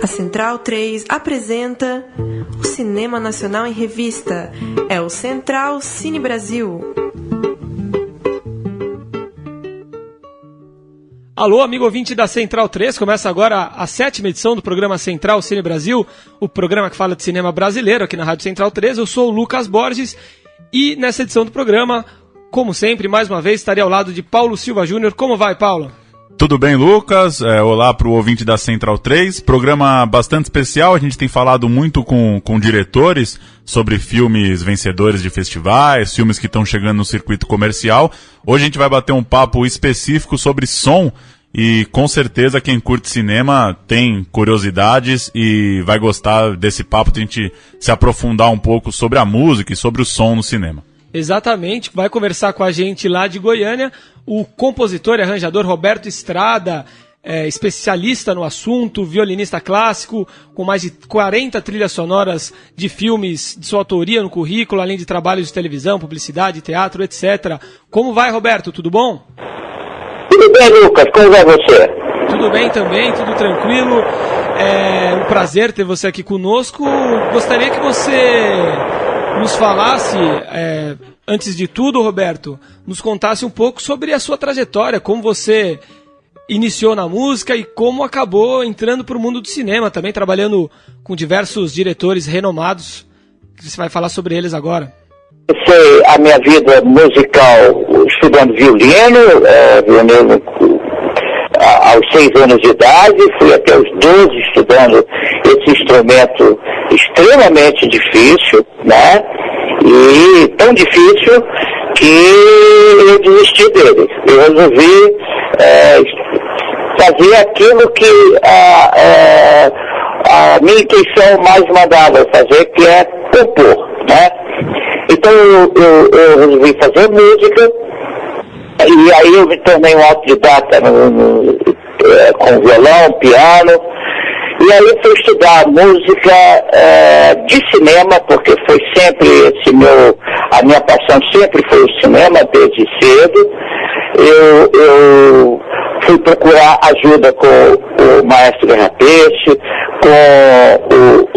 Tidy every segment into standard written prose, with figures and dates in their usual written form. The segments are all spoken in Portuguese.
A Central 3 apresenta o Cinema Nacional em Revista. É o Central Cine Brasil. Alô, amigo ouvinte da Central 3, começa agora a 7ª edição do programa Central Cine Brasil, o programa que fala de cinema brasileiro aqui na Rádio Central 3. Eu sou o Lucas Borges e nessa edição do programa, como sempre, mais uma vez, estarei ao lado de Paulo Silva Júnior. Como vai, Paulo? Tudo bem, Lucas? Olá para o ouvinte da Central 3. Programa bastante especial. A gente tem falado muito com diretores sobre filmes vencedores de festivais, filmes que estão chegando no circuito comercial. Hoje a gente vai bater um papo específico sobre som e com certeza quem curte cinema tem curiosidades e vai gostar desse papo de a gente se aprofundar um pouco sobre a música e sobre o som no cinema. Exatamente, vai conversar com a gente lá de Goiânia o compositor e arranjador Roberto Estrada, especialista no assunto, violinista clássico, com mais de 40 trilhas sonoras de filmes de sua autoria no currículo, além de trabalhos de televisão, publicidade, teatro, etc. Como vai, Roberto? Tudo bom? Tudo bem, Lucas. Como vai você? Tudo bem também, tudo tranquilo. É um prazer ter você aqui conosco. Gostaria que você nos falasse, antes de tudo, Roberto, nos contasse um pouco sobre a sua trajetória, como você iniciou na música e como acabou entrando para o mundo do cinema, também trabalhando com diversos diretores renomados, que você vai falar sobre eles agora. Comecei a minha vida musical estudando violino aos 6 anos de idade, fui até os 12 estudando esse instrumento extremamente difícil, né? E tão difícil que eu desisti dele. Eu resolvi fazer aquilo que a minha intuição mais mandava fazer, que é compor, né? Então eu resolvi fazer música, e aí eu me tornei um autodidata com violão, piano, e aí fui estudar música de cinema, porque foi sempre a minha paixão sempre foi o cinema, desde cedo. Eu fui procurar ajuda com o maestro Guerra Peixe, com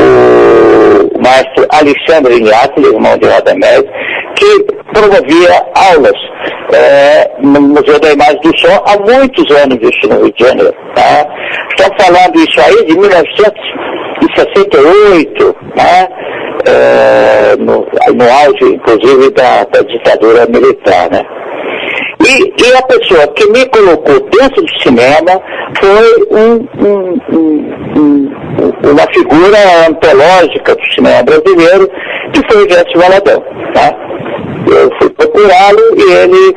o maestro Alexandre Ignatli, irmão de Radamés, que promovia aulas no Museu da Imagem do Som há muitos anos, isso no Rio de Janeiro. Tá? Estamos falando isso aí de 1968, né? No auge, inclusive, da ditadura militar, né? E a pessoa que me colocou dentro do cinema foi uma figura antológica do cinema brasileiro, que foi o Gerson Valadão, tá? Eu fui procurá-lo e ele,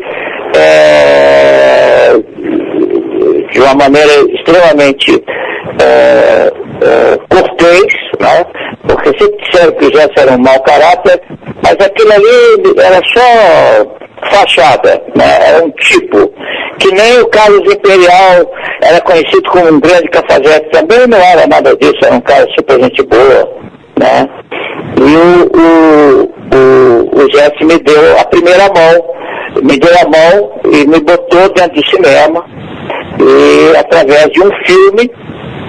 de uma maneira extremamente cortês, né? Porque sempre disseram que o Gerson era um mau caráter, mas aquilo ali era só fachada, né? Era um tipo, que nem o Carlos Imperial era conhecido como um grande cafajeste, também não era nada disso, era um cara super gente boa, né? E o Gerson me deu a primeira mão, e me botou dentro do cinema, e através de um filme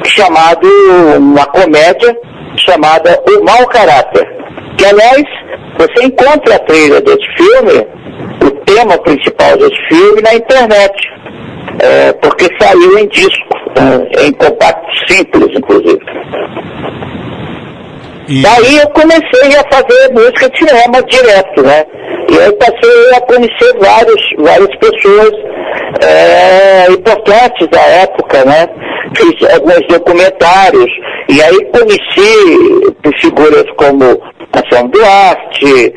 chamado, uma comédia chamada O Mau Caráter, que aliás, você encontra a trilha desse filme, o tema principal desse filme na internet, porque saiu em disco, em compacto simples, inclusive. Daí eu comecei a fazer música de cinema direto, né? E aí passei a conhecer várias pessoas importantes da época, né? Fiz alguns documentários, e aí conheci figuras como Marcelo Duarte,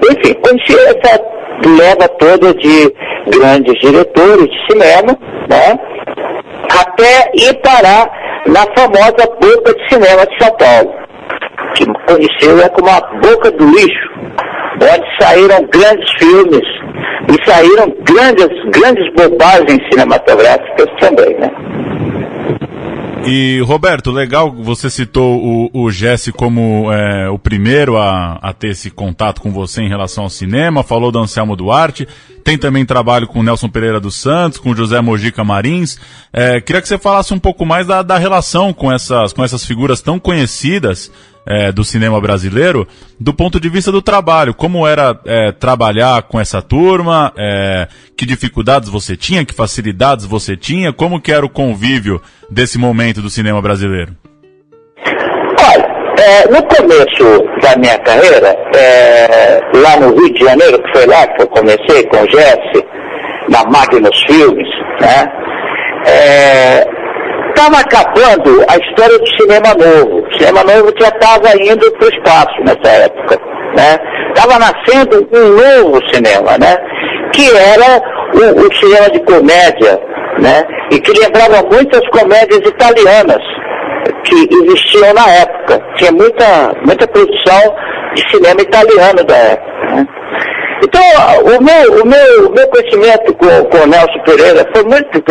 enfim, conheci essa leva toda de grandes diretores de cinema, né? Até ir parar na famosa Boca de Cinema de São Paulo, que conheceu como a Boca do Lixo, onde saíram grandes filmes e saíram grandes bobagens cinematográficas também, né? E, Roberto, legal, você citou o Jesse como o primeiro a ter esse contato com você em relação ao cinema, falou do Anselmo Duarte, tem também trabalho com o Nelson Pereira dos Santos, com o José Mojica Marins. Queria que você falasse um pouco mais da relação com essas figuras tão conhecidas do cinema brasileiro, do ponto de vista do trabalho. Como era trabalhar com essa turma, que dificuldades você tinha, que facilidades você tinha, como que era o convívio desse momento do cinema brasileiro? Olha, no começo da minha carreira, lá no Rio de Janeiro, que foi lá que eu comecei com o Jesse, na Magnus Filmes, né? Estava acabando a história do cinema novo. O cinema novo já estava indo para o espaço nessa época, né? Estava nascendo um novo cinema, né? Que era o cinema de comédia, né? E que lembrava muitas comédias italianas que existiam na época. Tinha muita produção de cinema italiano da época, né? Então, o meu conhecimento com o Nelson Pereira foi muito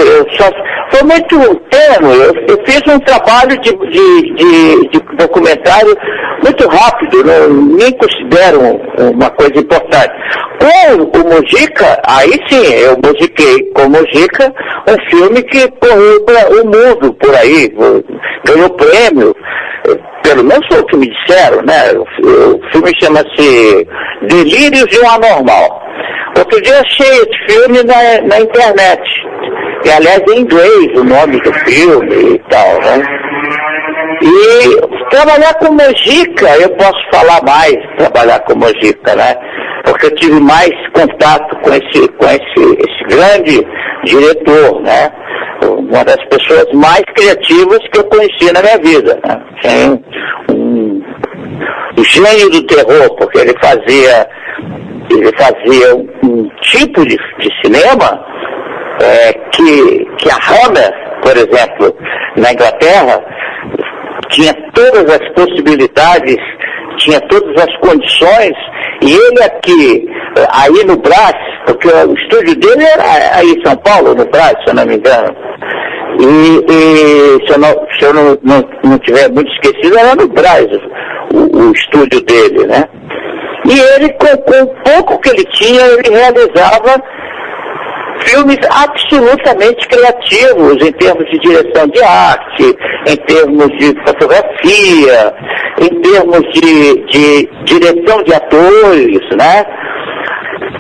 tênue. Eu fiz um trabalho de documentário muito rápido, nem considero uma coisa importante. Com o Mojica, aí sim, eu musiquei com o Mojica um filme que correu o mundo por aí, ganhou prêmio. Pelo menos foi o que me disseram, né? O filme chama-se Delírios de um Anormal. Outro dia achei esse filme na internet. E, aliás, em inglês o nome do filme e tal, né? E trabalhar com Mojica, eu posso falar mais, trabalhar com Mojica, né? Porque eu tive mais contato com esse grande diretor, né? Uma das pessoas mais criativas que eu conheci na minha vida, né? O gênio do terror, porque ele fazia um tipo de cinema que a Hammer, por exemplo, na Inglaterra, tinha todas as possibilidades, tinha todas as condições, e ele aqui, aí no Brás, porque o estúdio dele era aí em São Paulo, no Brás, se eu não me engano, e se eu não tiver muito esquecido, era no Brás, o estúdio dele, né? E ele, com o pouco que ele tinha, ele realizava filmes absolutamente criativos em termos de direção de arte, em termos de fotografia, em termos de direção de atores, né?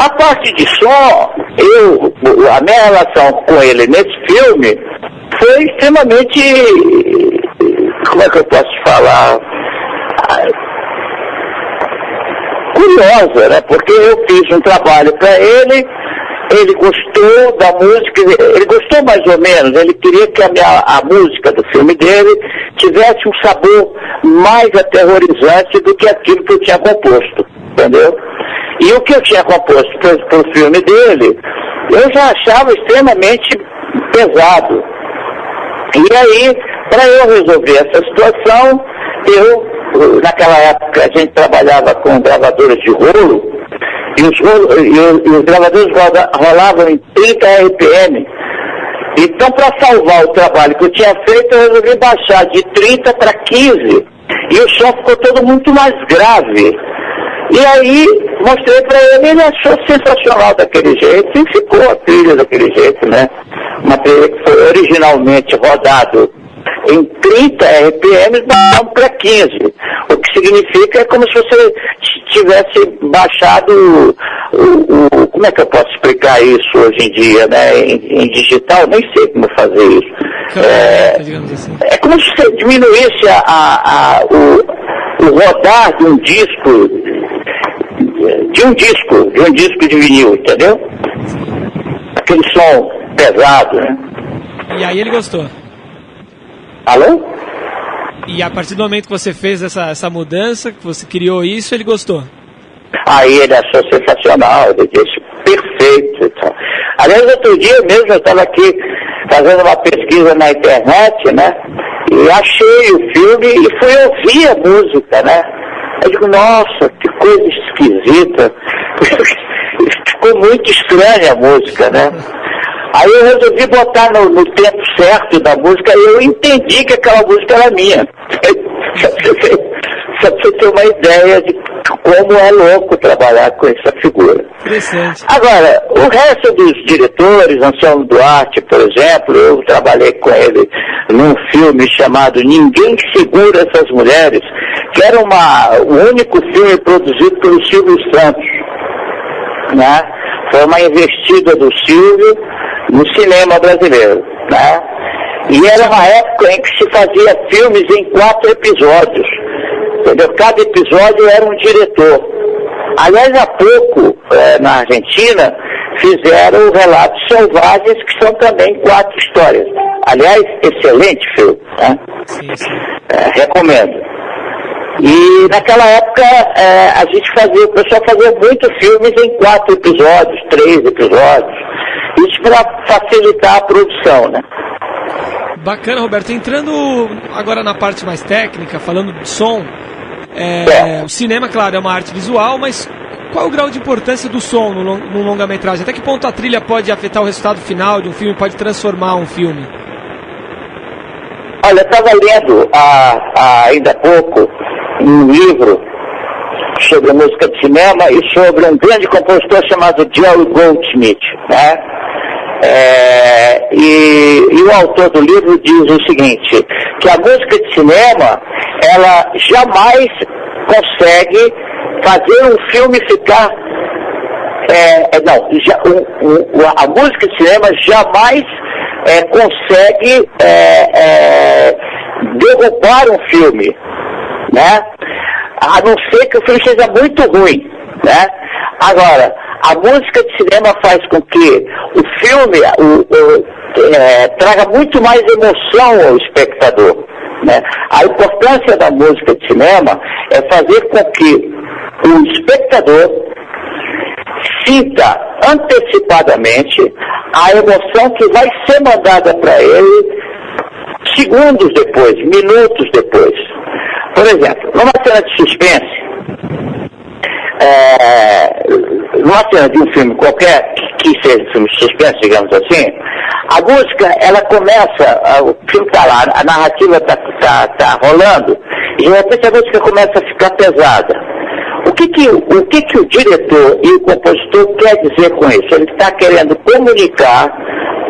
A parte de som, a minha relação com ele nesse filme foi extremamente, como é que eu posso falar, curiosa, né? Porque eu fiz um trabalho para ele gostou da música, ele gostou mais ou menos, ele queria que a música do filme dele tivesse um sabor mais aterrorizante do que aquilo que eu tinha composto, entendeu? E o que eu tinha composto para o filme dele, eu já achava extremamente pesado. E aí, para eu resolver essa situação, naquela época a gente trabalhava com gravadores de rolo, e os gravadores rolavam em 30 RPM. Então, para salvar o trabalho que eu tinha feito, eu resolvi baixar de 30 para 15, e o som ficou todo muito mais grave. E aí, mostrei para ele, ele achou sensacional daquele jeito, e ficou a trilha daquele jeito, né? Uma trilha que foi originalmente rodado em 30 RPM, baixamos para 15. O que significa como se você tivesse baixado como é que eu posso explicar isso hoje em dia, né? Em digital, nem sei como fazer isso. É como se você diminuísse o rodar de um disco de vinil, entendeu? Aquele som pesado, né? E aí ele gostou. Alô? E a partir do momento que você fez essa mudança, que você criou isso, ele gostou? Aí ele achou sensacional, ele disse perfeito e tal. Aliás, outro dia mesmo eu estava aqui fazendo uma pesquisa na internet, né? E achei o filme e fui ouvir a música, né? Eu digo, nossa, que coisa esquisita. Ficou muito estranha a música, né? Aí eu resolvi botar no tempo certo da música, eu entendi que aquela música era minha. Só pra você ter uma ideia de como é louco trabalhar com essa figura. Interessante. Agora, o resto dos diretores, Anselmo Duarte, por exemplo, eu trabalhei com ele num filme chamado Ninguém Segura Essas Mulheres, que era o único filme produzido pelo Silvio Santos, né? Foi uma investida do Silvio no cinema brasileiro, né? E era uma época em que se fazia filmes em 4 episódios, entendeu? Cada episódio era um diretor. Aliás, há pouco, na Argentina, fizeram Relatos Selvagens, que são também 4 histórias. Aliás, excelente filme, né? Sim, sim. Recomendo. E naquela época o pessoal fazia muitos filmes em 4 episódios, 3 episódios. Isso para facilitar a produção, né? Bacana, Roberto. Entrando agora na parte mais técnica, falando de som, o cinema, claro, é uma arte visual, mas qual é o grau de importância do som no longa-metragem? Até que ponto a trilha pode afetar o resultado final de um filme, pode transformar um filme? Olha, eu estava lendo ainda há pouco um livro sobre música de cinema e sobre um grande compositor chamado Jerry Goldsmith, né? E o autor do livro diz o seguinte, que a música de cinema, ela jamais consegue fazer um filme ficar... a música de cinema jamais consegue derrubar um filme, né? A não ser que o filme seja muito ruim, né? Agora, a música de cinema faz com que o filme traga muito mais emoção ao espectador, né? A importância da música de cinema é fazer com que o espectador sinta antecipadamente a emoção que vai ser mandada para ele segundos depois, minutos depois. Por exemplo, numa cena de suspense, numa cena de um filme qualquer, que seja um filme de suspense, digamos assim, a música, ela começa, o filme está lá, a narrativa está rolando, e de repente a música começa a ficar pesada. O que o diretor e o compositor quer dizer com isso? Ele está querendo comunicar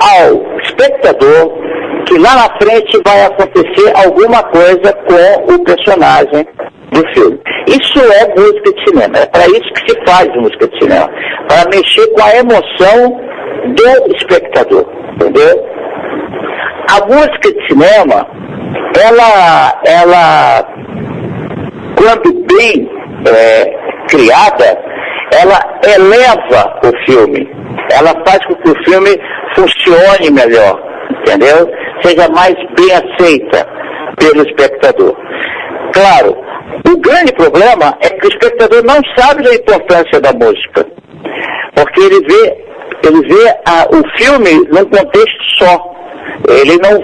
ao espectador que lá na frente vai acontecer alguma coisa com o personagem do filme. Isso é música de cinema. É para isso que se faz música de cinema. Para mexer com a emoção do espectador. Entendeu? A música de cinema, ela quando bem criada, ela eleva o filme. Ela faz com que o filme funcione melhor. Entendeu? Seja mais bem aceita pelo espectador. Claro, o grande problema é que o espectador não sabe da importância da música, porque ele vê o filme num contexto só. Ele não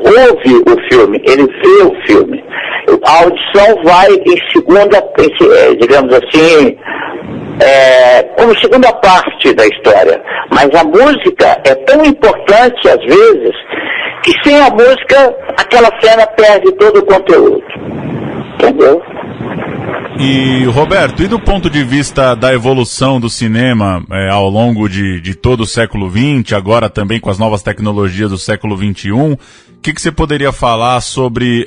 ouve o filme, ele vê o filme. A audição vai em segunda, digamos assim, como segunda parte da história. Mas a música é tão importante, às vezes, que sem a música, aquela cena perde todo o conteúdo. Entendeu? E, Roberto, e do ponto de vista da evolução do cinema ao longo de todo o século XX, agora também com as novas tecnologias do século XXI, o que você poderia falar sobre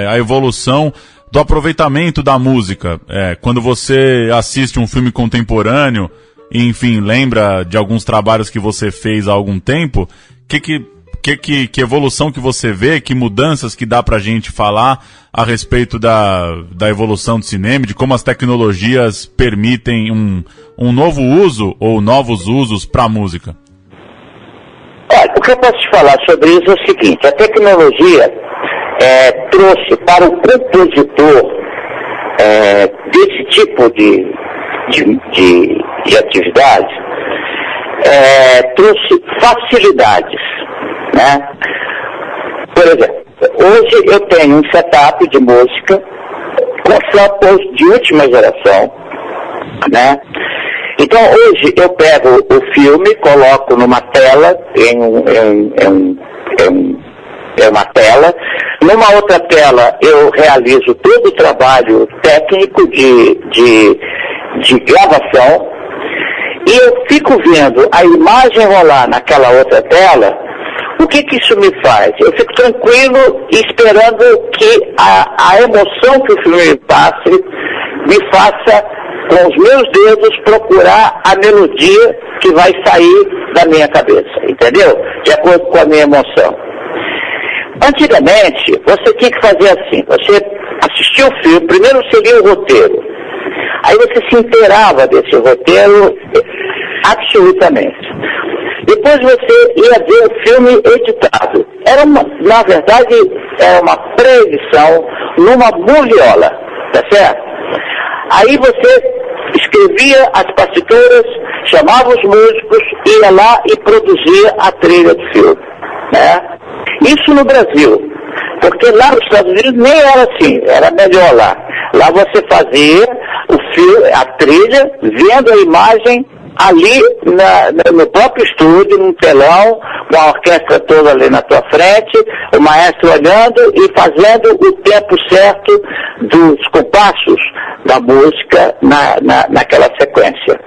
a evolução do aproveitamento da música? Quando você assiste um filme contemporâneo, e, enfim, lembra de alguns trabalhos que você fez há algum tempo, que evolução que você vê, que mudanças que dá pra gente falar a respeito da evolução do cinema, de como as tecnologias permitem um novo uso ou novos usos para a música? Olha, o que eu posso te falar sobre isso é o seguinte: a tecnologia trouxe para o compositor desse tipo de atividade, trouxe facilidades, né? Por exemplo, hoje eu tenho um setup de música com samples de última geração, né? Então hoje eu pego o filme, coloco numa tela, é uma tela. Numa outra tela eu realizo todo o trabalho técnico de gravação e eu fico vendo a imagem rolar naquela outra tela. O que isso me faz? Eu fico tranquilo esperando que a emoção que o filme me passe me faça, com os meus dedos, procurar a melodia que vai sair da minha cabeça, entendeu? De acordo com a minha emoção. Antigamente, você tinha que fazer assim, você assistia o filme, primeiro você lia o roteiro, aí você se inteirava desse roteiro absolutamente. Depois você ia ver o filme editado. Na verdade, era uma pré-edição numa moviola, tá certo? Aí você escrevia as partituras, chamava os músicos, ia lá e produzia a trilha do filme, né? Isso no Brasil, porque lá nos Estados Unidos nem era assim, era melhor lá. Lá você fazia o filme, a trilha, vendo a imagem ali no próprio estúdio, num telão, com a orquestra toda ali na tua frente, o maestro olhando e fazendo o tempo certo dos compassos da música naquela sequência.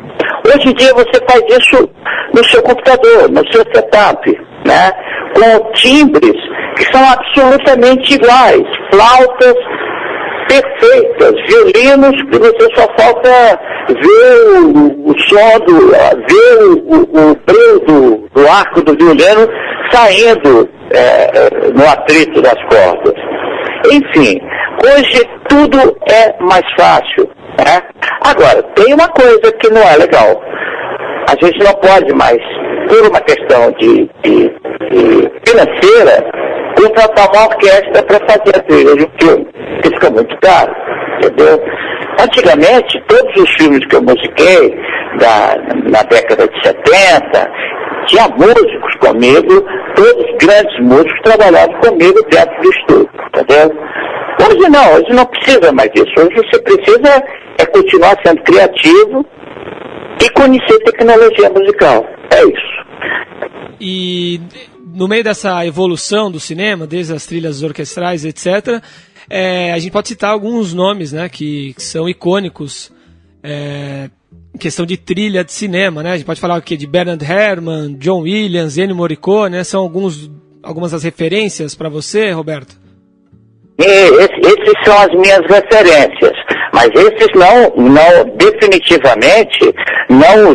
Hoje em dia você faz isso no seu computador, no seu setup, né? Com timbres que são absolutamente iguais, flautas perfeitas, violinos que você só falta ver o som, ver o breu do arco do violino saindo no atrito das cordas. Enfim, hoje tudo é mais fácil, né? Agora, tem uma coisa que não é legal. A gente não pode mais, por uma questão de financeira, contratar uma orquestra para fazer a trilha de um filme, que fica muito caro, entendeu? Antigamente, todos os filmes que eu musiquei, na década de 70, tinha músicos comigo, todos os grandes músicos trabalhavam comigo dentro do estúdio, entendeu? Hoje não precisa mais disso. Hoje você precisa continuar sendo criativo e conhecer tecnologia musical. É isso. E no meio dessa evolução do cinema, desde as trilhas orquestrais, etc., a gente pode citar alguns nomes, né, que são icônicos em questão de trilha de cinema, né? A gente pode falar aqui de Bernard Herrmann, John Williams, Ennio Morricone, né? São algumas das referências para você, Roberto? Esses são as minhas referências, mas esses definitivamente não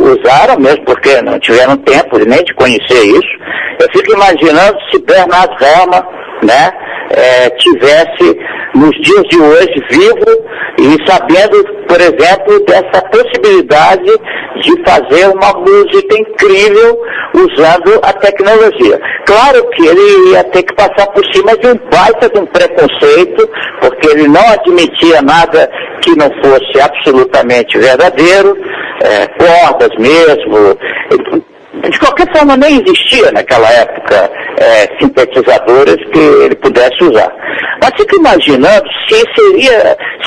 usaram, mesmo porque não tiveram tempo nem de conhecer isso. Eu fico imaginando se Bernard Herrmann, né, tivesse nos dias de hoje vivo e sabendo, por exemplo, dessa possibilidade de fazer uma música incrível usando a tecnologia. Claro que ele ia ter que passar por cima de um baita de um preconceito, porque ele não admitia nada que não fosse absolutamente verdadeiro, cordas mesmo. De qualquer forma, nem existia naquela época sintetizadores que ele pudesse usar. Mas fico imaginando se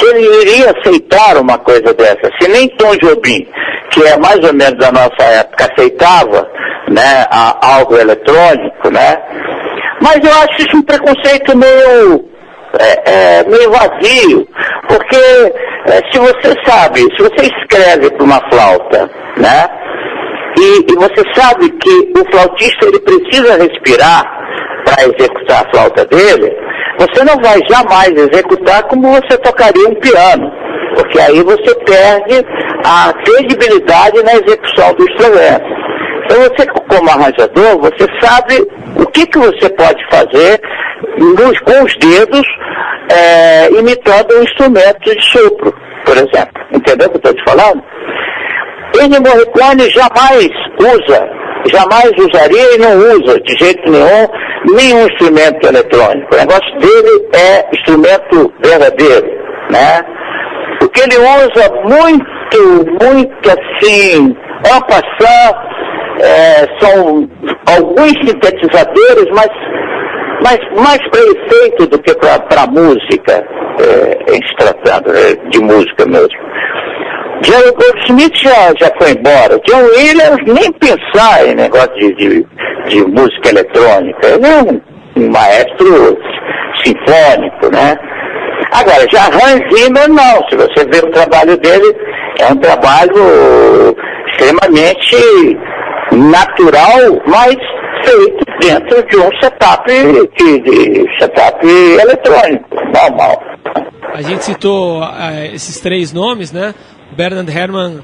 ele iria aceitar uma coisa dessa. Se nem Tom Jobim, que é mais ou menos da nossa época, aceitava, né, algo eletrônico, né? Mas eu acho isso um preconceito meio vazio, porque se você escreve para uma flauta, né? E você sabe que o flautista ele precisa respirar para executar a flauta dele, você não vai jamais executar como você tocaria um piano, porque aí você perde a credibilidade na execução do instrumento. Então você, como arranjador, você sabe o que você pode fazer com os dedos, imitando um instrumento de sopro, por exemplo. Entendeu o que eu estou te falando? Ennio Morricone jamais usaria e não usa de jeito nenhum instrumento eletrônico. O negócio dele é instrumento verdadeiro, né? O que ele usa muito assim, en passant, são alguns sintetizadores, mas mais para efeito do que para música, em se tratando de música mesmo. Jerry Goldsmith já foi embora. John Williams, nem pensar em negócio de música eletrônica. Ele é um maestro sinfônico, né? Agora, já Hans Zimmer, não. Se você ver o trabalho dele, é um trabalho extremamente natural, mas feito dentro de um setup eletrônico, normal. A gente citou esses 3 nomes, né? Bernard Herrmann,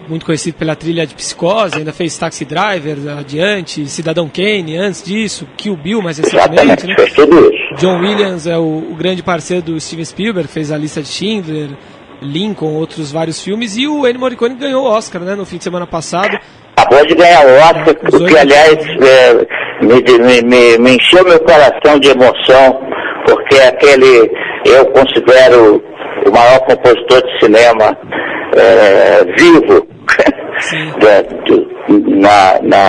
muito conhecido pela trilha de Psicose, ainda fez Taxi Driver adiante, Cidadão Kane antes disso, Kill Bill mais recentemente, né? Fez tudo isso. John Williams é o grande parceiro do Steven Spielberg, fez A Lista de Schindler, Lincoln, outros vários filmes, e o Ennio Morricone ganhou o Oscar, né, no fim de semana passado. Acabou de ganhar o Oscar, o que, aliás, me encheu meu coração de emoção, porque eu considero o maior compositor de cinema vivo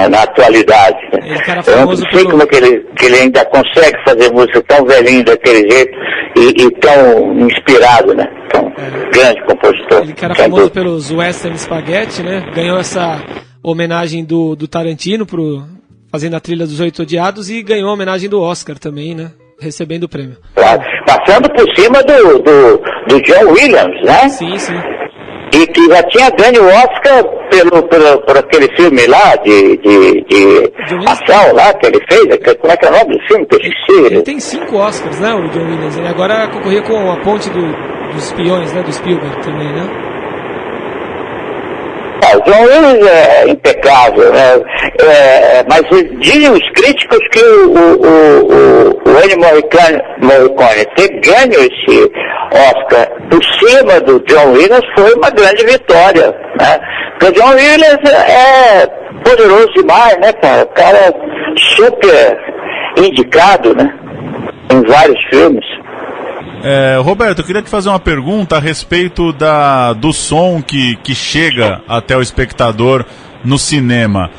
na atualidade. Eu não sei como é que ele ainda consegue fazer música tão velhinho daquele jeito e tão inspirado, né? Tão grande compositor. Ele que era famoso pelos Western Spaghetti, né? Ganhou essa homenagem do Tarantino fazendo a trilha dos 8 Odiados e ganhou a homenagem do Oscar também, né? Recebendo o prêmio. Claro. Passando por cima do John Williams, né? Sim. E que já tinha ganho o Oscar por aquele filme lá de ação lá que ele fez. Como é que é o nome do filme? Que eu esqueci. Ele tem 5 Oscars, né, o John Williams? Ele agora concorria com A Ponte dos Espiões, né, do Spielberg também, né? O John Williams é impecável, né? Mas dizem os críticos que o Ennio Morricone ter ganho esse Oscar por cima do John Williams foi uma grande vitória, né? Porque o John Williams é poderoso demais, né, cara? O cara é super indicado, né? Em vários filmes. Roberto, eu queria te fazer uma pergunta a respeito do som que chega até o espectador no cinema.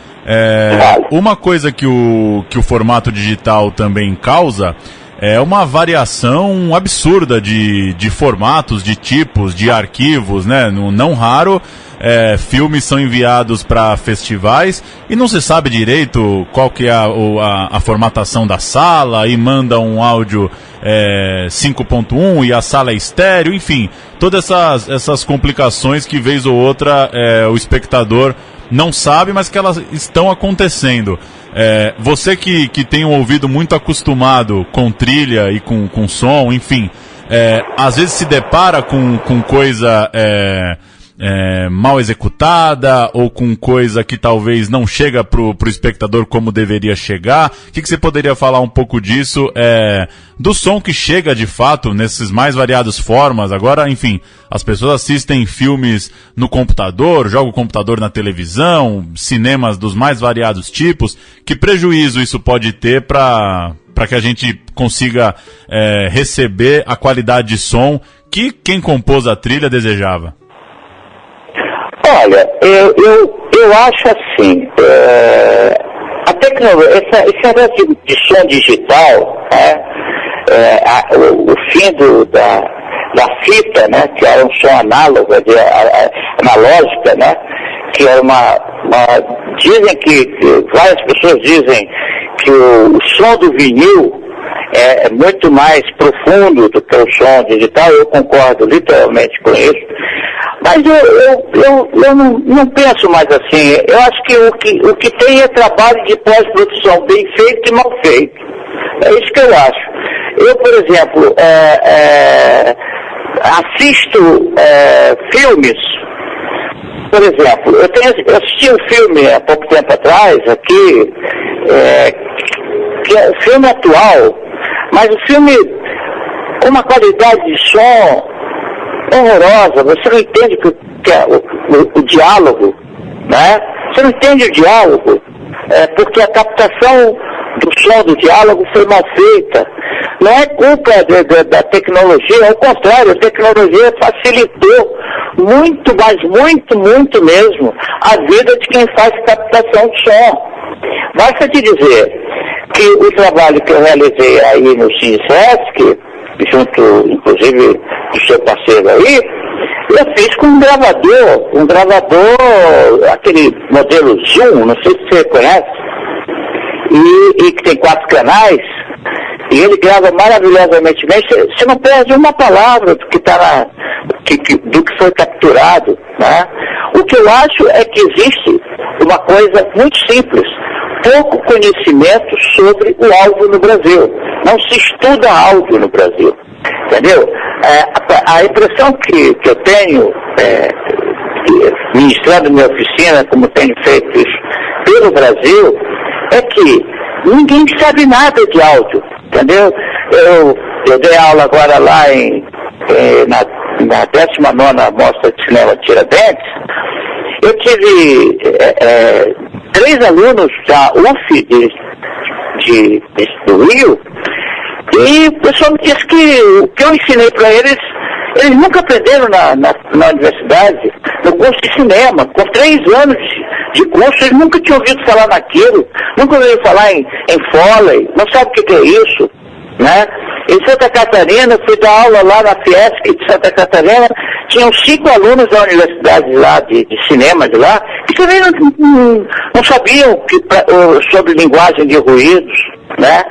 Uma coisa que o formato digital também causa é uma variação absurda de formatos, de tipos, de arquivos, né? Não raro, filmes são enviados para festivais e não se sabe direito qual que é a formatação da sala, e manda um áudio 5.1 e a sala é estéreo, enfim, todas essas complicações que vez ou outra o espectador não sabe, mas que elas estão acontecendo. Você que tem um ouvido muito acostumado com trilha e com som, enfim, às vezes se depara com coisa mal executada ou com coisa que talvez não chega pro espectador como deveria chegar. O que você poderia falar um pouco disso, do som que chega de fato nesses mais variadas formas? Agora, enfim, as pessoas assistem filmes no computador, jogam o computador na televisão, cinemas dos mais variados tipos. Que prejuízo isso pode ter para que a gente consiga receber a qualidade de som que quem compôs a trilha desejava? Olha, eu acho assim, a tecnologia, esse negócio de som digital, o fim da fita, né, que era um som análogo, analógica, né, que era dizem que várias pessoas dizem que o som do vinil é muito mais profundo do que o som digital. Eu concordo literalmente com isso. Mas eu não penso mais assim. Eu acho que o que tem é trabalho de pós-produção bem feito e mal feito. É isso que eu acho. Eu, por exemplo, assisto filmes. Por exemplo, eu assisti um filme há pouco tempo atrás, aqui, que é um filme atual, mas o filme com uma qualidade de som horrorosa. Você não entende que é o diálogo, né? Você não entende o diálogo, porque a captação do som do diálogo foi mal feita. Não é culpa da tecnologia, ao contrário, a tecnologia facilitou muito, mas muito mesmo a vida de quem faz captação de som. Basta te dizer que o trabalho que eu realizei aí no Cine Sesc, junto, inclusive, do seu parceiro aí, Eu fiz com um gravador, aquele modelo Zoom, não sei se você conhece, e que tem 4 canais, e ele grava maravilhosamente bem. Você não perde uma palavra do que está do que foi capturado, né? O que eu acho é que existe uma coisa muito simples: pouco conhecimento sobre o áudio no Brasil. Não se estuda áudio no Brasil, entendeu? A impressão que eu tenho, ministrando minha oficina, como tenho feito isso pelo Brasil, é que ninguém sabe nada de áudio, entendeu? Eu dei aula agora lá na 19ª Mostra de Cinema Tiradentes. Eu tive 3 alunos da UF do Rio, e o pessoal me disse que o que eu ensinei para eles nunca aprenderam na universidade, no curso de cinema. Com 3 anos de curso, eles nunca tinham ouvido falar naquilo, nunca ouviram falar em Foley, não sabe o que é isso, né? Em Santa Catarina, fui dar aula lá na Fiesc de Santa Catarina, tinham 5 alunos da universidade lá, de cinema de lá, que também não sabiam sobre linguagem de ruídos, né?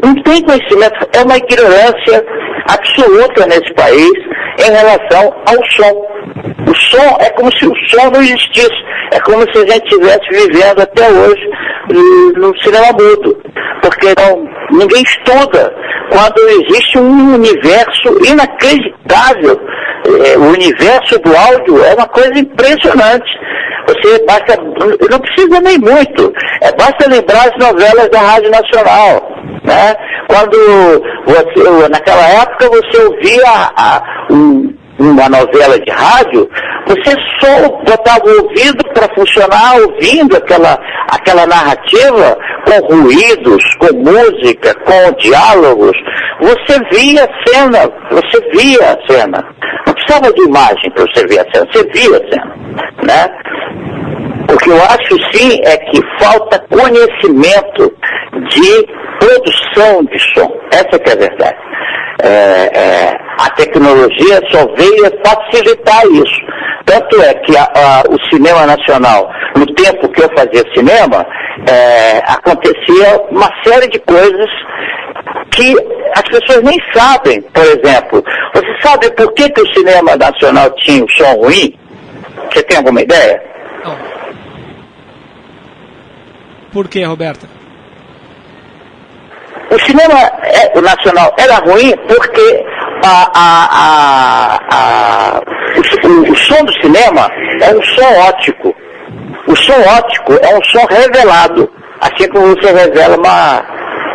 Não tem conhecimento, é uma ignorância absoluta nesse país em relação ao som. O som é como se o som não existisse, é como se a gente estivesse vivendo até hoje no cinema mudo, porque ninguém estuda quando existe um universo inacreditável. O universo do áudio é uma coisa impressionante. Não precisa nem muito, basta lembrar as novelas da Rádio Nacional, né? Quando naquela época você ouvia uma novela de rádio, você só botava o ouvido para funcionar ouvindo aquela narrativa com ruídos, com música, com diálogos. Você via a cena. Não precisava de imagem para você ver a cena, você via a cena, né? O que eu acho sim é que falta conhecimento de produção de som. Essa que é a verdade. A tecnologia só veio facilitar isso. Tanto é que o cinema nacional, no tempo que eu fazia cinema, acontecia uma série de coisas que as pessoas nem sabem. Por exemplo, você sabe por que o cinema nacional tinha um som ruim? Você tem alguma ideia? Não. Por que, Roberta? O cinema nacional era ruim porque o som do cinema é um som óptico. O som óptico é um som revelado, assim como você revela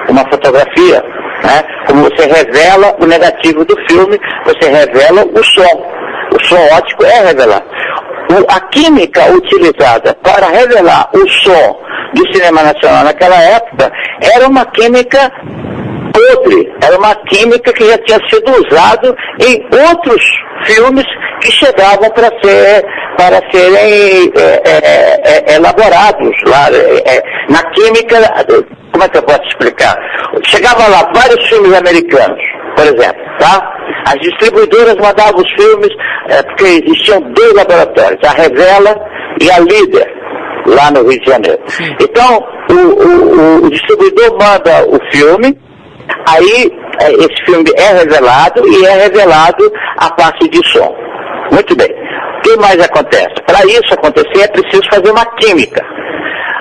uma fotografia, né? Como você revela o negativo do filme, você revela o som. O som óptico é revelado. A química utilizada para revelar o som do cinema nacional naquela época era uma química podre, era uma química que já tinha sido usada em outros filmes que chegavam para serem elaborados lá na química. Como é que eu posso explicar? Chegava lá vários filmes americanos, por exemplo, tá? As distribuidoras mandavam os filmes, porque existiam 2 laboratórios, a Revela e a Líder, lá no Rio de Janeiro. Então, o distribuidor manda o filme, aí esse filme é revelado e é revelado a parte de som. Muito bem. O que mais acontece? Para isso acontecer é preciso fazer uma química.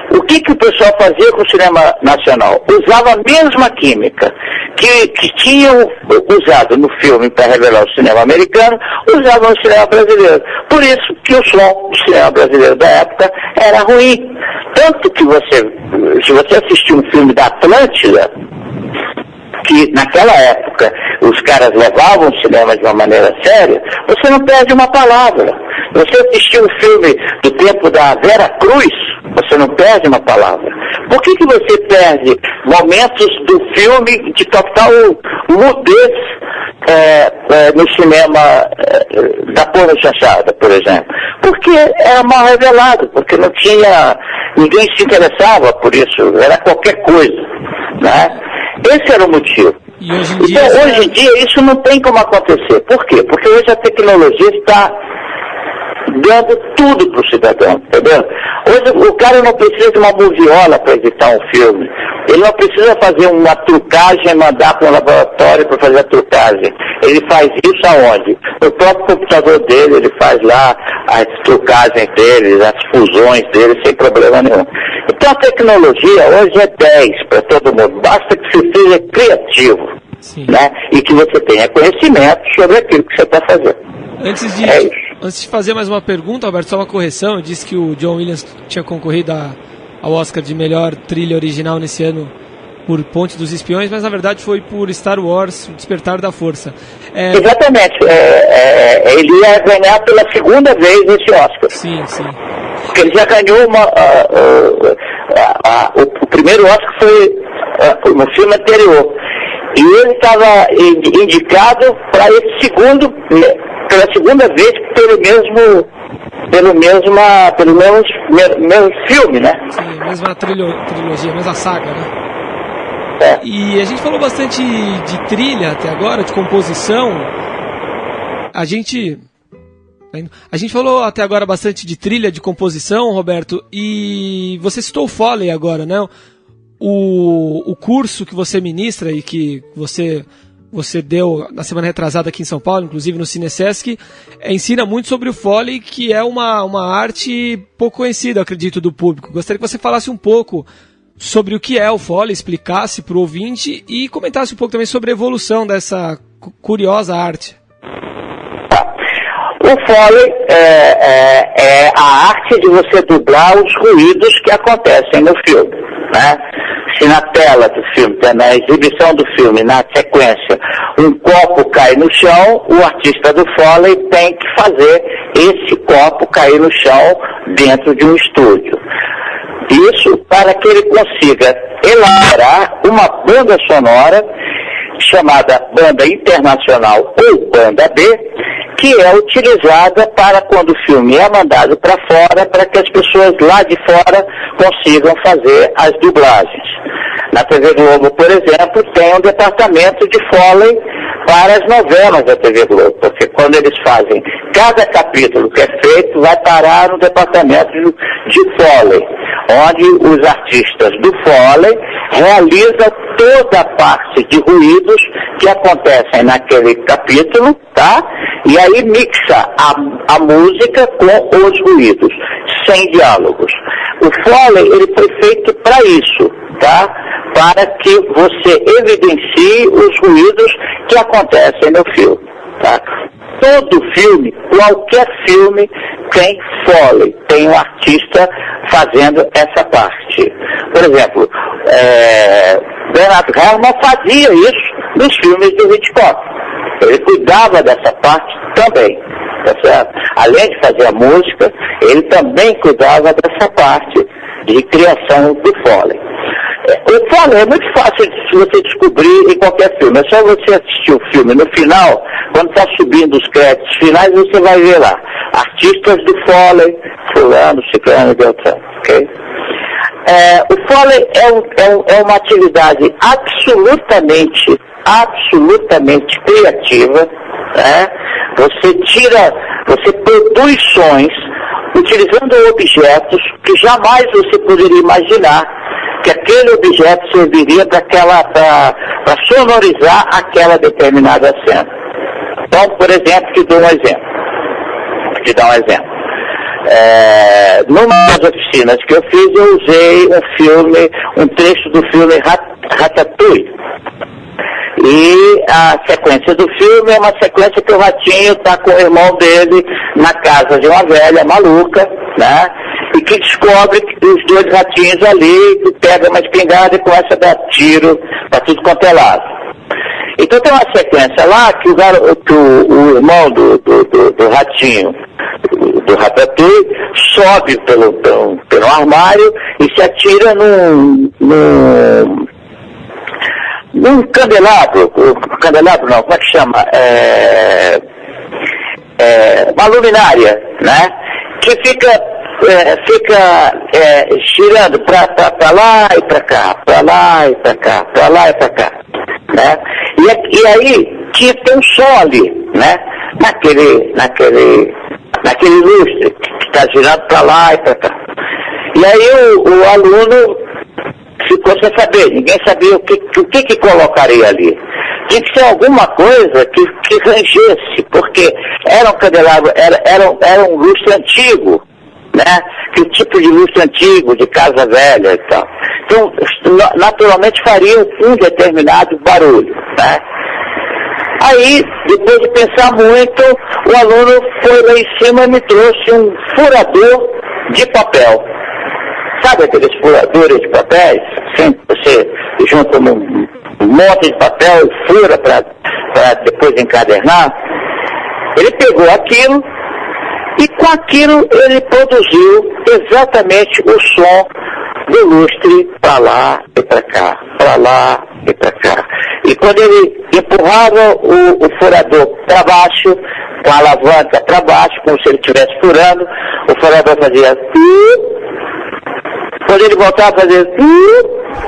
O que o pessoal fazia com o cinema nacional? Usava a mesma química que tinham usado no filme para revelar o cinema americano, usavam no cinema brasileiro. Por isso que o som do cinema brasileiro da época era ruim. Tanto que se você assistir um filme da Atlântida, que naquela época os caras levavam o cinema de uma maneira séria, você não perde uma palavra. Você assistiu um filme do tempo da Vera Cruz, você não perde uma palavra. Por que você perde momentos do filme de total mudez no cinema da Porra Chanchada, por exemplo? Porque era mal revelado, porque ninguém se interessava por isso, era qualquer coisa, né? Esse era o motivo. E hoje em dia, então, hoje em dia isso não tem como acontecer. Por quê? Porque hoje a tecnologia está dando tudo para o cidadão, entendeu? Hoje o cara não precisa de uma moviola para editar um filme. Ele não precisa fazer uma trucagem e mandar para um laboratório para fazer a trucagem. Ele faz isso aonde? No próprio computador dele, ele faz lá as trucagens dele, as fusões dele, sem problema nenhum. Então a tecnologia hoje é 10 para todo mundo. Basta que você seja criativo, né? E que você tenha conhecimento sobre aquilo que você está fazendo. Antes de fazer mais uma pergunta, Alberto, só uma correção. Eu disse que o John Williams tinha concorrido ao Oscar de melhor trilha original nesse ano por Ponte dos Espiões, mas na verdade foi por Star Wars, O Despertar da Força. Exatamente. Ele ia ganhar pela segunda vez esse Oscar. Sim. Porque ele já ganhou o primeiro Oscar foi no filme anterior. E ele estava indicado para esse segundo, pela segunda vez, pelo mesmo filme, né? Sim, mesma trilogia, mesma saga, né? E a gente falou bastante de trilha até agora, de composição. A gente falou até agora bastante de trilha, de composição, Roberto, e você citou o Foley agora, né? O curso que você ministra e que você deu na semana retrasada aqui em São Paulo, inclusive no Cinesesc, ensina muito sobre o Foley, que é uma arte pouco conhecida, acredito, do público. Gostaria que você falasse um pouco sobre o que é o Foley, explicasse para o ouvinte e comentasse um pouco também sobre a evolução dessa curiosa arte. O Foley é a arte de você dublar os ruídos que acontecem no filme, né? Se na tela do filme, na exibição do filme, na sequência, um copo cai no chão, o artista do Foley tem que fazer esse copo cair no chão dentro de um estúdio. Isso para que ele consiga elaborar uma banda sonora chamada Banda Internacional ou Banda B, que é utilizada para quando o filme é mandado para fora, para que as pessoas lá de fora consigam fazer as dublagens. Na TV Globo, por exemplo, tem um departamento de Foley para as novelas da TV Globo, porque quando eles fazem cada capítulo que é feito, vai parar no departamento de Foley, onde os artistas do Foley realizam toda a parte de ruídos que acontecem naquele capítulo, tá? E aí mixa a música com os ruídos, sem diálogos. O Foley, ele foi feito para isso, tá? Para que você evidencie os ruídos que acontecem no filme, tá? Todo filme, qualquer filme, tem Foley, tem um artista fazendo essa parte. Por exemplo, Bernard Herrmann fazia isso nos filmes do Hitchcock. Ele cuidava dessa parte também, tá certo? Além de fazer a música, ele também cuidava dessa parte de criação do Foley. O Foley é muito fácil de você descobrir em qualquer filme. É só você assistir o filme. No final, quando está subindo os créditos finais, você vai ver lá. Artistas do Foley, fulano, ciclano, beltrano, ok? O Foley é uma atividade absolutamente criativa, né? Você produz sons utilizando objetos que jamais você poderia imaginar que aquele objeto serviria para sonorizar aquela determinada cena. Então, por exemplo, te dar um exemplo. Numa das oficinas que eu fiz, eu usei um trecho do filme Ratatouille. E a sequência do filme é uma sequência que o ratinho está com o irmão dele na casa de uma velha maluca, né? E que descobre que os dois ratinhos ali, que pega uma espingarda e começa a dar tiro para tudo quanto é lado. Então tem uma sequência lá que o irmão do ratinho, do Ratatouille, sobe pelo armário e se atira num candelabro não, como é que chama? Uma luminária, né? Que fica girando para lá e para cá, para lá e para cá, para lá e para cá, né? E aí tinha que ter um som ali, né? Naquele lustre que está girando para lá e para cá. E aí o aluno ficou sem saber, ninguém sabia o que colocaria ali. Tinha que ser alguma coisa que rangesse, porque era um candelabro, era um lustre antigo, né? Que o tipo de lustre antigo, de casa velha e tal. Então, naturalmente faria um determinado barulho, né? Aí, depois de pensar muito, o aluno foi lá em cima e me trouxe um furador de papel. Sabe aqueles furadores de papéis? Assim, você junta um monte de papel e fura para depois encadernar. Ele pegou aquilo e com aquilo ele produziu exatamente o som do lustre para lá e para cá, para lá e para cá. E quando ele empurrava o furador para baixo, com a alavanca para baixo, como se ele estivesse furando, o furador fazia... Quando ele voltava a fazer...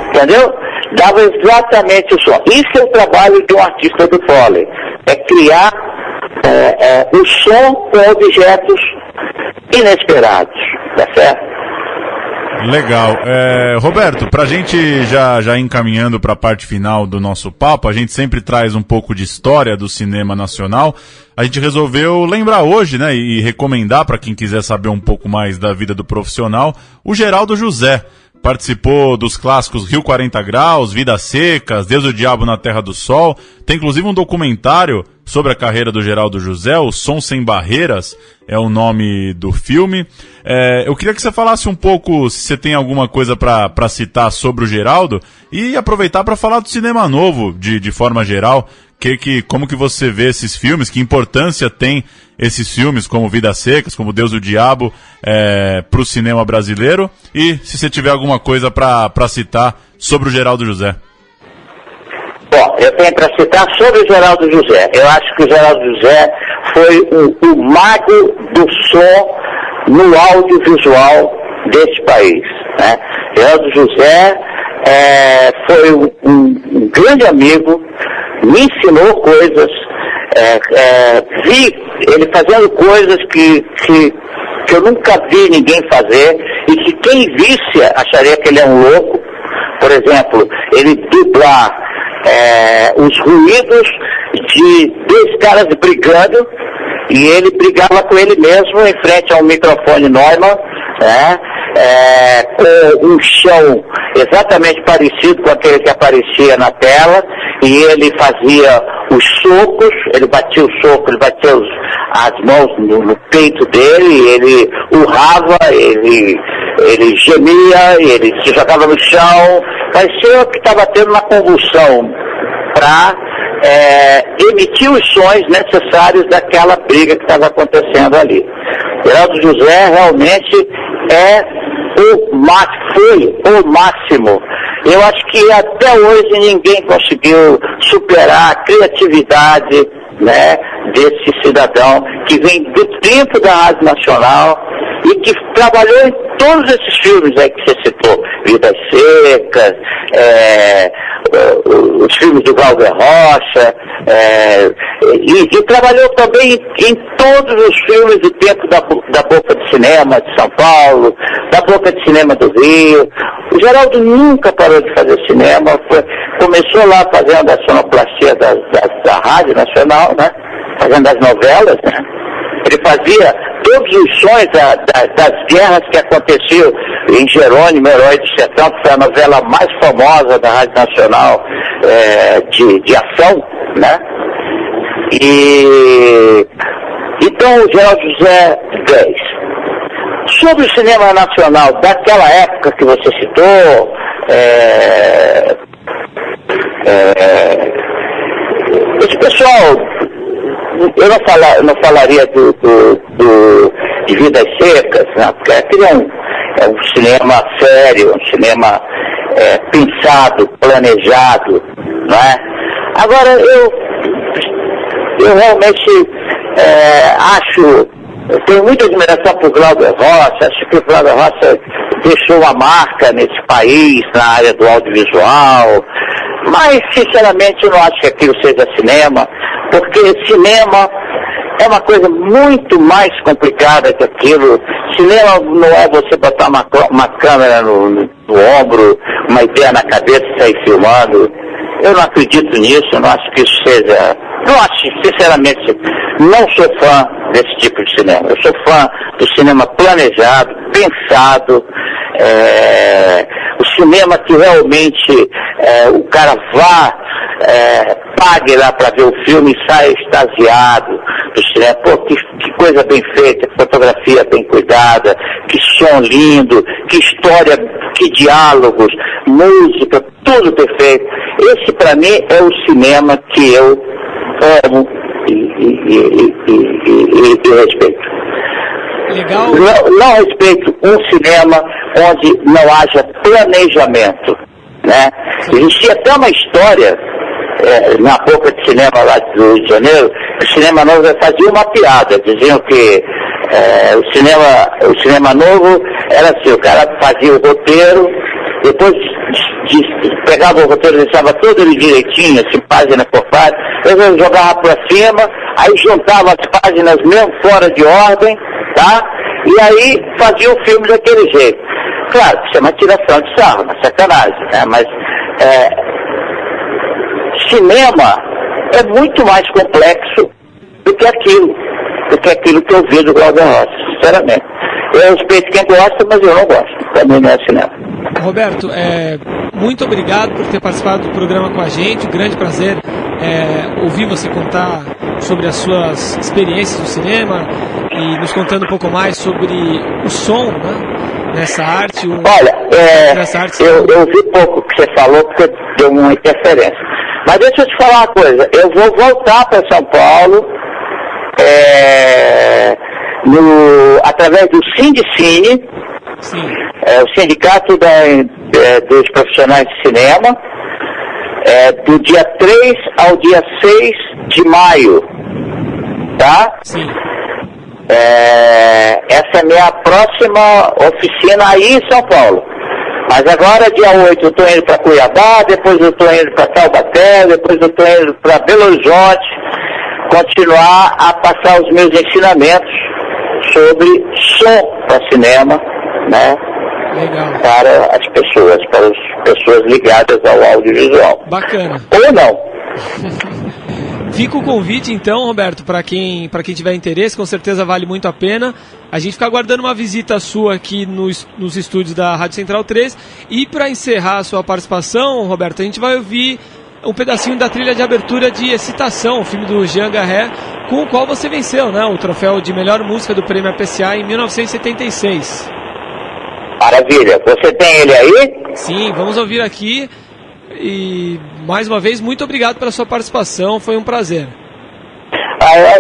Entendeu? Dava exatamente o som. Isso é o trabalho de um artista do Foley. É criar o som com objetos inesperados. Tá certo? Legal. Roberto, pra gente já encaminhando para a parte final do nosso papo, a gente sempre traz um pouco de história do cinema nacional. A gente resolveu lembrar hoje, né, e recomendar para quem quiser saber um pouco mais da vida do profissional, o Geraldo José. Participou dos clássicos Rio 40 Graus, Vidas Secas, Deus e o Diabo na Terra do Sol. Tem inclusive um documentário sobre a carreira do Geraldo José, O Som Sem Barreiras é o nome do filme. Eu queria que você falasse um pouco, se você tem alguma coisa para citar sobre o Geraldo, e aproveitar para falar do cinema novo, de forma geral. Como que você vê esses filmes, que importância tem esses filmes, como Vidas Secas, como Deus e o Diabo, para o cinema brasileiro, e se você tiver alguma coisa para citar sobre o Geraldo José. Bom, eu tenho para citar sobre o Geraldo José. Eu acho que o Geraldo José foi o mago do som no audiovisual desse país, né? Geraldo José foi um grande amigo, me ensinou coisas, vi ele fazendo coisas que eu nunca vi ninguém fazer e que quem visse acharia que ele é um louco. Por exemplo, ele dublar os ruídos de dois caras brigando, e ele brigava com ele mesmo em frente a um microfone Neumann, né? Com um chão exatamente parecido com aquele que aparecia na tela, e ele fazia os socos, ele batia o soco, ele batia as mãos no peito dele, ele urrava, ele gemia, ele se jogava no chão, parecia que estava tendo uma convulsão para emitir os sons necessários daquela briga que estava acontecendo ali. Geraldo José realmente foi o máximo. Eu acho que até hoje ninguém conseguiu superar a criatividade, né, desse cidadão que vem do tempo da Rádio Nacional e que trabalhou em todos esses filmes aí que você citou, Vidas Secas, os filmes do Glauber Rocha, e trabalhou também em todos os filmes do tempo da Boca de Cinema de São Paulo, da Boca de Cinema do Rio. O Geraldo nunca parou de fazer cinema, começou lá fazendo a sonoplastia da Rádio Nacional, né? Fazendo as novelas, né? Ele fazia todos os sons das guerras que aconteciam em Jerônimo, Herói do Sertão, que foi a novela mais famosa da Rádio Nacional de ação, né? Então o Geraldo José 10. Sobre o cinema nacional daquela época que você citou, esse pessoal, eu não falaria de Vidas Secas, né? Porque aquele é um cinema sério, um cinema pensado, planejado, não é? Agora, eu realmente eu tenho muita admiração por Glauber Rocha, acho que o Glauber Rocha deixou uma marca nesse país, na área do audiovisual. Mas, sinceramente, eu não acho que aquilo seja cinema, porque cinema é uma coisa muito mais complicada que aquilo. Cinema não é você botar uma câmera no ombro, uma ideia na cabeça e sair filmando. Eu não acredito nisso, eu não acho que isso seja... Não acho, sinceramente, não sou fã desse tipo de cinema. Eu sou fã do cinema planejado, pensado, o cinema que realmente o cara pague lá para ver o filme e saia extasiado do cinema. Pô, que coisa bem feita, que fotografia bem cuidada, que som lindo, que história, que diálogos, música, tudo perfeito. Esse para mim é o cinema que eu amo e respeito. Legal. Não respeito um cinema onde não haja planejamento, né? Existia até uma história na boca de cinema lá do Rio de Janeiro, que o cinema novo fazia uma piada, diziam que o cinema novo era assim, o cara fazia o roteiro, depois pegava o roteiro, deixava todo ele direitinho, assim, página por página, depois jogava pra cima, aí juntava as páginas mesmo fora de ordem, tá? E aí fazia o filme daquele jeito. Claro, isso é uma tiração de sarro, uma sacanagem, né? Mas cinema é muito mais complexo do que aquilo que eu vi do Glauber Rocha, sinceramente. Eu respeito quem gosta, mas eu não gosto. Pra mim não é cinema. Roberto, muito obrigado por ter participado do programa com a gente. Um grande prazer ouvir você contar sobre as suas experiências no cinema e nos contando um pouco mais sobre o som, né, nessa arte. Olha, nessa arte eu ouvi pouco o que você falou porque deu uma interferência. Mas deixa eu te falar uma coisa. Eu vou voltar para São Paulo através do Sindicine, o Sindicato dos Profissionais de Cinema, do dia 3 ao dia 6 de maio, tá? Sim. Essa é a minha próxima oficina aí em São Paulo. Mas agora, dia 8, eu estou indo para Cuiabá, depois eu estou indo para Taubaté, depois eu estou indo para Belo Horizonte, continuar a passar os meus ensinamentos sobre som para cinema, né? Legal. Para as pessoas ligadas ao audiovisual. Bacana. Ou não. Fica o convite então, Roberto, para quem tiver interesse, com certeza vale muito a pena. A gente fica aguardando uma visita sua aqui nos estúdios da Rádio Central 3. E para encerrar a sua participação, Roberto, a gente vai ouvir um pedacinho da trilha de abertura de Excitação, o filme do Jean Garret, com o qual você venceu, né, o troféu de melhor música do Prêmio APCA em 1976. Maravilha. Você tem ele aí? Sim, vamos ouvir aqui. E mais uma vez, muito obrigado pela sua participação, foi um prazer.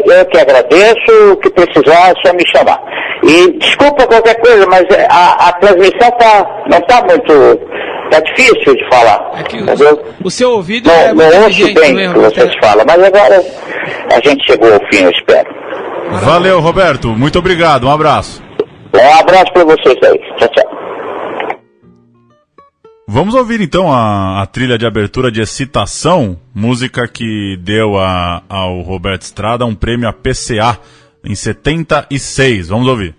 Eu que agradeço, o que precisar é só me chamar. E desculpa qualquer coisa, mas a transmissão não está muito... Está difícil de falar. É que entendeu? O seu ouvido não muito ouço inteligente, bem né, o que vocês falam, mas agora a gente chegou ao fim, eu espero. Valeu, Roberto. Muito obrigado. Um abraço. Um abraço para vocês aí. Tchau, tchau. Vamos ouvir então a trilha de abertura de Excitação, música que deu ao Roberto Estrada um prêmio APCA em 76. Vamos ouvir.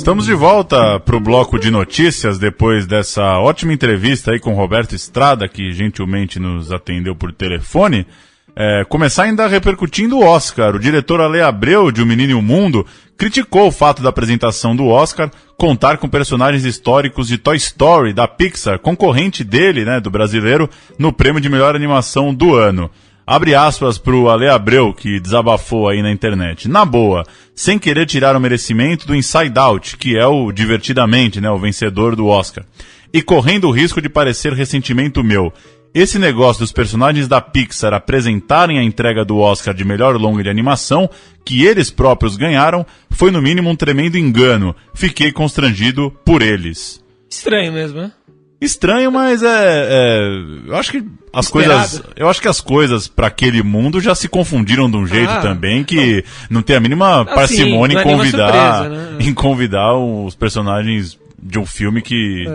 Estamos de volta para o bloco de notícias depois dessa ótima entrevista aí com o Roberto Estrada, que gentilmente nos atendeu por telefone. Começar ainda repercutindo o Oscar. O diretor Ale Abreu, de O Menino e o Mundo, criticou o fato da apresentação do Oscar contar com personagens históricos de Toy Story, da Pixar, concorrente dele, né, do brasileiro, no prêmio de melhor animação do ano. Abre aspas pro Ale Abreu, que desabafou aí na internet. Na boa, sem querer tirar o merecimento do Inside Out, que é o Divertidamente, né, o vencedor do Oscar. E correndo o risco de parecer ressentimento meu. Esse negócio dos personagens da Pixar apresentarem a entrega do Oscar de melhor longa de animação, que eles próprios ganharam, foi no mínimo um tremendo engano. Fiquei constrangido por eles. Estranho mesmo, né? Estranho, mas eu acho que as coisas para aquele mundo já se confundiram de um jeito também que não tem a mínima parcimônia em convidar os personagens de um filme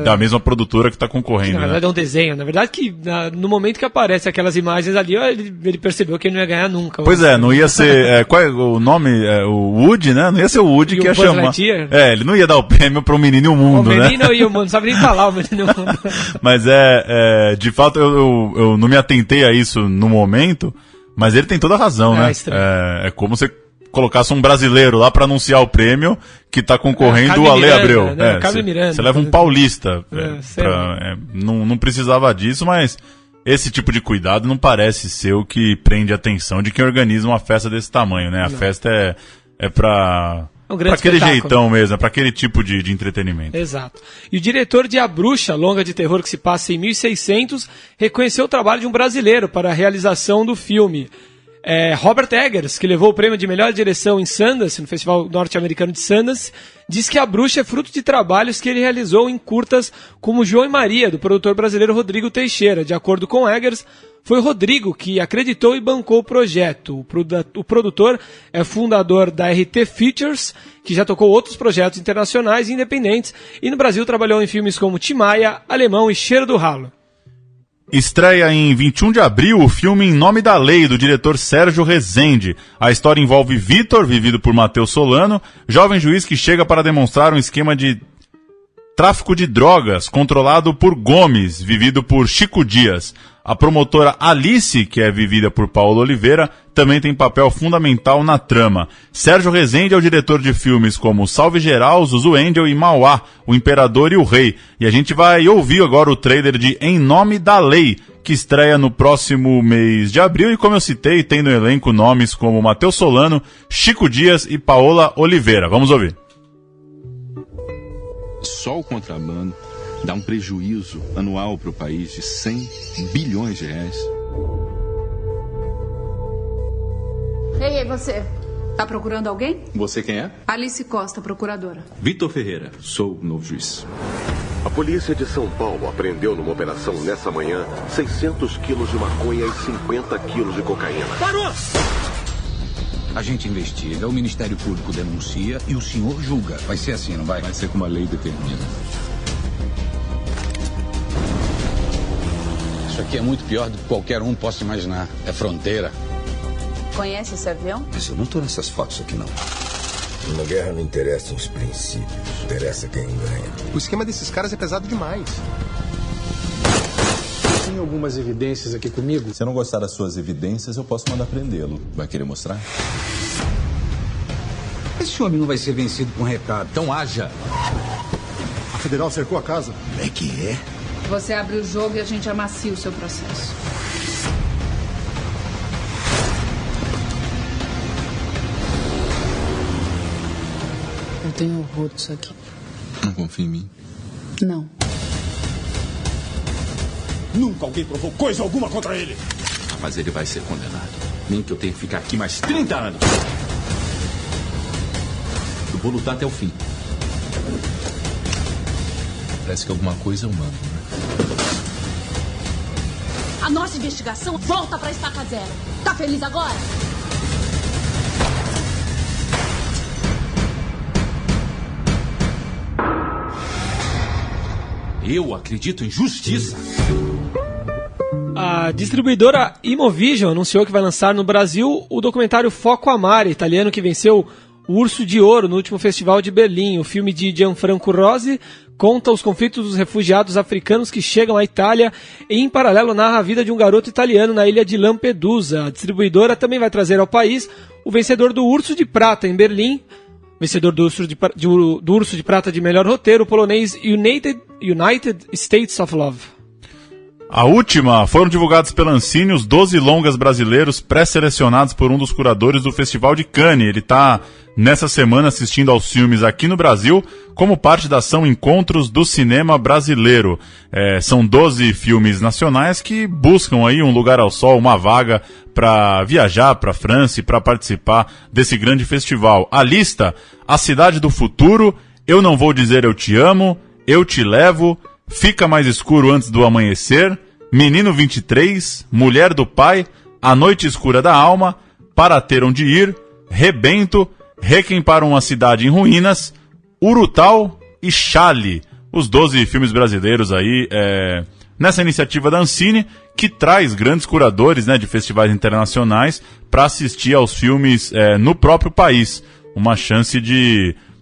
da mesma produtora que está concorrendo. Na verdade é um desenho. Na verdade que no momento que aparece aquelas imagens ali, ele percebeu que ele não ia ganhar nunca. Pois não ia ser... qual é o nome? O Woody, né? Não ia ser o Woody que ia chamar. Ele não ia dar o prêmio para O Menino e o Mundo, né? O Menino e o Mundo, não sabe nem falar O Menino e o Mundo. Mas de fato eu não me atentei a isso no momento, mas ele tem toda a razão, né? É como você colocasse um brasileiro lá para anunciar o prêmio que está concorrendo o Ale Abreu. Você leva um paulista. Não precisava disso, mas esse tipo de cuidado não parece ser o que prende a atenção de quem organiza uma festa desse tamanho, né? A festa é para aquele jeitão mesmo, é para aquele tipo de entretenimento. Exato. E o diretor de A Bruxa, longa de terror que se passa em 1600, reconheceu o trabalho de um brasileiro para a realização do filme. Robert Eggers, que levou o prêmio de melhor direção em Sundance, no Festival Norte-Americano de Sundance, diz que A Bruxa é fruto de trabalhos que ele realizou em curtas como João e Maria, do produtor brasileiro Rodrigo Teixeira. De acordo com Eggers, foi o Rodrigo que acreditou e bancou o projeto. O produtor é fundador da RT Features, que já tocou outros projetos internacionais e independentes, e no Brasil trabalhou em filmes como Timaya, Alemão e Cheiro do Ralo. Estreia em 21 de abril o filme Em Nome da Lei, do diretor Sérgio Rezende. A história envolve Vitor, vivido por Matheus Solano, jovem juiz que chega para demonstrar um esquema de tráfico de drogas controlado por Gomes, vivido por Chico Dias. A promotora Alice, que é vivida por Paulo Oliveira, também tem papel fundamental na trama. Sérgio Rezende é o diretor de filmes como Salve Geral, Zuzu Angel e Mauá, O Imperador e o Rei. E a gente vai ouvir agora o trailer de Em Nome da Lei, que estreia no próximo mês de abril e, como eu citei, tem no elenco nomes como Matheus Solano, Chico Dias e Paola Oliveira. Vamos ouvir. Só o contrabando dá um prejuízo anual para o país de 100 bilhões de reais. Ei, você. Tá procurando alguém? Você quem é? Alice Costa, procuradora. Vitor Ferreira, sou o novo juiz. A polícia de São Paulo apreendeu numa operação nessa manhã 600 quilos de maconha e 50 quilos de cocaína. Parou! A gente investiga, o Ministério Público denuncia e o senhor julga. Vai ser assim, não vai? Vai ser como a lei determina. Isso aqui é muito pior do que qualquer um possa imaginar. É fronteira. Conhece esse avião? Mas eu não tô nessas fotos aqui, não. Na guerra não interessam os princípios, interessa quem ganha. O esquema desses caras é pesado demais. Tem algumas evidências aqui comigo? Se eu não gostar das suas evidências, eu posso mandar prendê-lo. Vai querer mostrar? Esse homem não vai ser vencido com recado. Então haja. A federal cercou a casa. Como é que é? Você abre o jogo e a gente amacia o seu processo. Eu tenho horror disso aqui. Não confia em mim? Não. Nunca alguém provou coisa alguma contra ele. Mas ele vai ser condenado. Nem que eu tenha que ficar aqui mais 30 anos. Eu vou lutar até o fim. Parece que alguma coisa eu mando, né? A nossa investigação volta pra estaca zero. Tá feliz agora? Eu acredito em justiça. A distribuidora Imovision anunciou que vai lançar no Brasil o documentário Foco Amare, italiano que venceu o Urso de Ouro no último festival de Berlim. O filme de Gianfranco Rosi conta os conflitos dos refugiados africanos que chegam à Itália e, em paralelo, narra a vida de um garoto italiano na ilha de Lampedusa. A distribuidora também vai trazer ao país o vencedor do Urso de Prata em Berlim, vencedor do Urso de Prata de melhor roteiro, o polonês United States of Love. A última, foram divulgados pela Ancine os 12 longas brasileiros pré-selecionados por um dos curadores do Festival de Cannes. Ele está, nessa semana, assistindo aos filmes aqui no Brasil, como parte da ação Encontros do Cinema Brasileiro. São 12 filmes nacionais que buscam aí um lugar ao sol, uma vaga para viajar para a França e para participar desse grande festival. A lista: A Cidade do Futuro, Eu Não Vou Dizer Eu Te Amo, Eu Te Levo, Fica Mais Escuro Antes do Amanhecer, Menino 23, Mulher do Pai, A Noite Escura da Alma, Para Ter Onde Ir, Rebento, Requiem para uma Cidade em Ruínas, Urutau e Chale. Os 12 filmes brasileiros aí, nessa iniciativa da Ancine, que traz grandes curadores, né, de festivais internacionais para assistir aos filmes no próprio país. Uma chance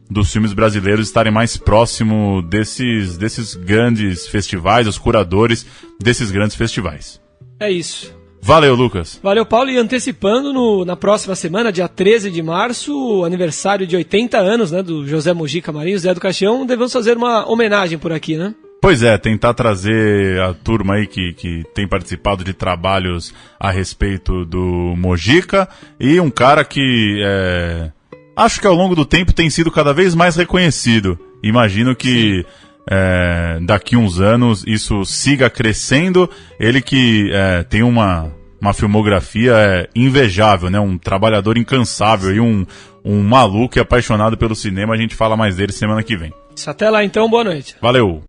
dos filmes brasileiros estarem mais próximo desses grandes festivais, os curadores desses grandes festivais. É isso. Valeu, Lucas. Valeu, Paulo. E antecipando, na próxima semana, dia 13 de março, o aniversário de 80 anos, né, do José Mojica Marinho, Zé do Caixão, devemos fazer uma homenagem por aqui, né? Pois é, tentar trazer a turma aí que tem participado de trabalhos a respeito do Mojica e um cara que acho que ao longo do tempo tem sido cada vez mais reconhecido. Imagino que daqui uns anos isso siga crescendo. Ele que tem uma filmografia invejável, né? Um trabalhador incansável e um maluco e apaixonado pelo cinema. A gente fala mais dele semana que vem. Até lá então, boa noite. Valeu!